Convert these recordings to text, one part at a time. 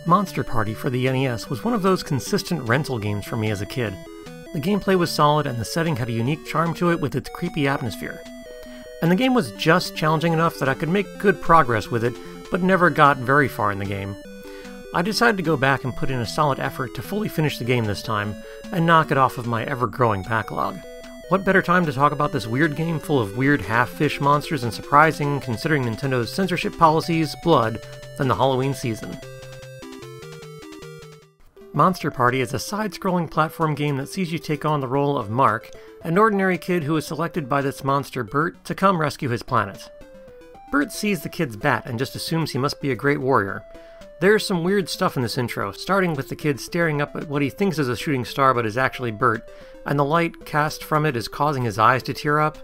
Monster Party for the NES was one of those consistent rental games for me as a kid. The gameplay was solid and the setting had a unique charm to it with its creepy atmosphere. And the game was just challenging enough that I could make good progress with it, but never got very far in the game. I decided to go back and put in a solid effort to fully finish the game this time, and knock it off of my ever-growing backlog. What better time to talk about this weird game full of weird half-fish monsters and surprising, considering Nintendo's censorship policies, blood, than the Halloween season. Monster Party is a side-scrolling platform game that sees you take on the role of Mark, an ordinary kid who is selected by this monster Bert to come rescue his planet. Bert sees the kid's bat and just assumes he must be a great warrior. There's some weird stuff in this intro, starting with the kid staring up at what he thinks is a shooting star but is actually Bert, and the light cast from it is causing his eyes to tear up.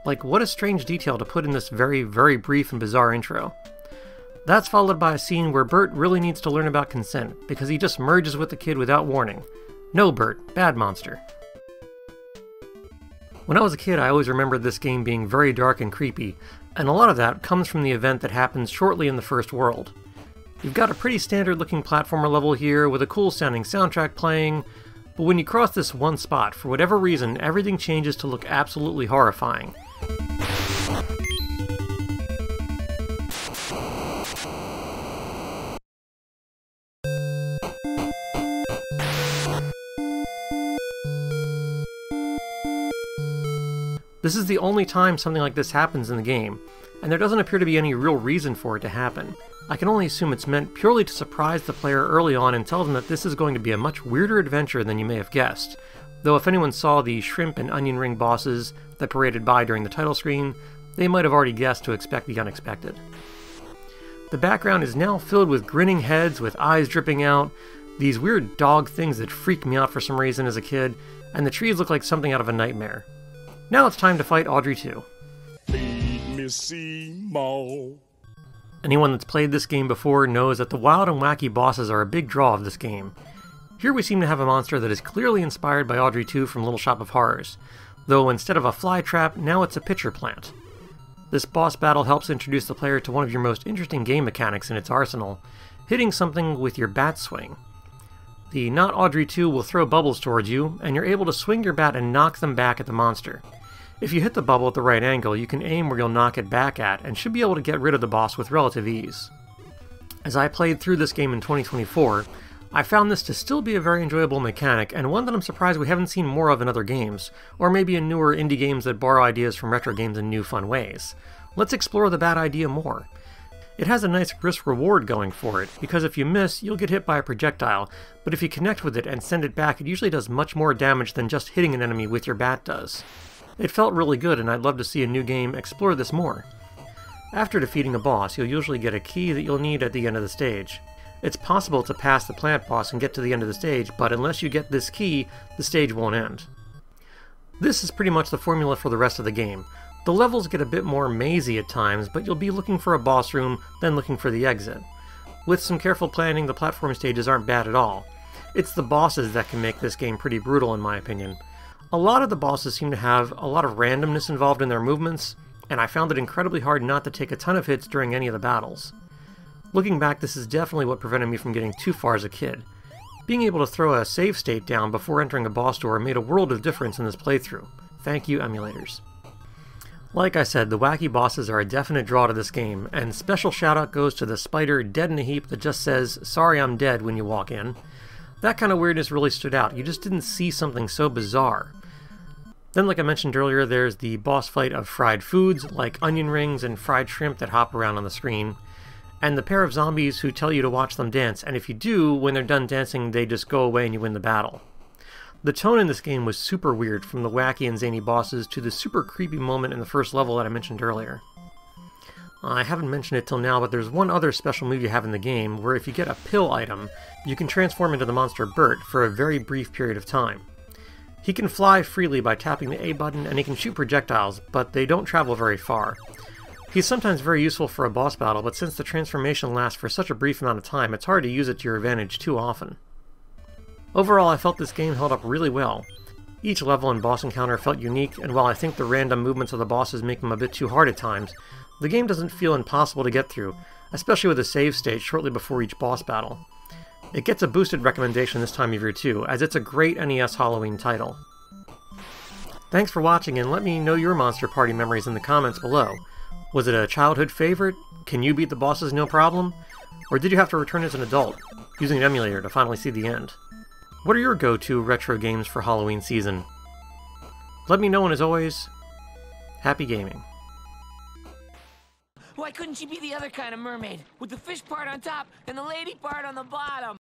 Like, what a strange detail to put in this very, very brief and bizarre intro. That's followed by a scene where Bert really needs to learn about consent, because he just merges with the kid without warning. No Bert, bad monster. When I was a kid, I always remembered this game being very dark and creepy, and a lot of that comes from the event that happens shortly in the first world. You've got a pretty standard looking platformer level here with a cool sounding soundtrack playing, but when you cross this one spot, for whatever reason, everything changes to look absolutely horrifying. This is the only time something like this happens in the game, and there doesn't appear to be any real reason for it to happen. I can only assume it's meant purely to surprise the player early on and tell them that this is going to be a much weirder adventure than you may have guessed, though if anyone saw the shrimp and onion ring bosses that paraded by during the title screen, they might have already guessed to expect the unexpected. The background is now filled with grinning heads with eyes dripping out, these weird dog things that freaked me out for some reason as a kid, and the trees look like something out of a nightmare. Now it's time to fight Audrey 2. Anyone that's played this game before knows that the wild and wacky bosses are a big draw of this game. Here we seem to have a monster that is clearly inspired by Audrey 2 from Little Shop of Horrors, though instead of a fly trap, now it's a pitcher plant. This boss battle helps introduce the player to one of your most interesting game mechanics in its arsenal, hitting something with your bat swing. The Not Audrey 2 will throw bubbles towards you, and you're able to swing your bat and knock them back at the monster. If you hit the bubble at the right angle, you can aim where you'll knock it back at, and should be able to get rid of the boss with relative ease. As I played through this game in 2024, I found this to still be a very enjoyable mechanic, and one that I'm surprised we haven't seen more of in other games, or maybe in newer indie games that borrow ideas from retro games in new fun ways. Let's explore the bat idea more. It has a nice risk-reward going for it, because if you miss, you'll get hit by a projectile, but if you connect with it and send it back, it usually does much more damage than just hitting an enemy with your bat does. It felt really good, and I'd love to see a new game explore this more. After defeating a boss, you'll usually get a key that you'll need at the end of the stage. It's possible to pass the plant boss and get to the end of the stage, but unless you get this key, the stage won't end. This is pretty much the formula for the rest of the game. The levels get a bit more mazy at times, but you'll be looking for a boss room, then looking for the exit. With some careful planning, the platform stages aren't bad at all. It's the bosses that can make this game pretty brutal in my opinion. A lot of the bosses seem to have a lot of randomness involved in their movements, and I found it incredibly hard not to take a ton of hits during any of the battles. Looking back, this is definitely what prevented me from getting too far as a kid. Being able to throw a save state down before entering a boss door made a world of difference in this playthrough. Thank you, emulators. Like I said, the wacky bosses are a definite draw to this game, and special shoutout goes to the spider dead in a heap that just says, "Sorry I'm dead," when you walk in. That kind of weirdness really stood out. You just didn't see something so bizarre. Then, like I mentioned earlier, there's the boss fight of fried foods, like onion rings and fried shrimp that hop around on the screen, and the pair of zombies who tell you to watch them dance, and if you do, when they're done dancing, they just go away and you win the battle. The tone in this game was super weird, from the wacky and zany bosses to the super creepy moment in the first level that I mentioned earlier. I haven't mentioned it till now, but there's one other special move you have in the game, where if you get a pill item, you can transform into the monster Bert for a very brief period of time. He can fly freely by tapping the A button, and he can shoot projectiles, but they don't travel very far. He's sometimes very useful for a boss battle, but since the transformation lasts for such a brief amount of time, it's hard to use it to your advantage too often. Overall, I felt this game held up really well. Each level and boss encounter felt unique, and while I think the random movements of the bosses make them a bit too hard at times, The game doesn't feel impossible to get through, especially with a save state shortly before each boss battle. It gets a boosted recommendation this time of year too, as it's a great NES Halloween title. Thanks for watching, and let me know your Monster Party memories in the comments below. Was it a childhood favorite? Can you beat the bosses no problem? Or did you have to return as an adult, using an emulator to finally see the end? What are your go-to retro games for Halloween season? Let me know, and as always, happy gaming. Why couldn't she be the other kind of mermaid, with the fish part on top and the lady part on the bottom?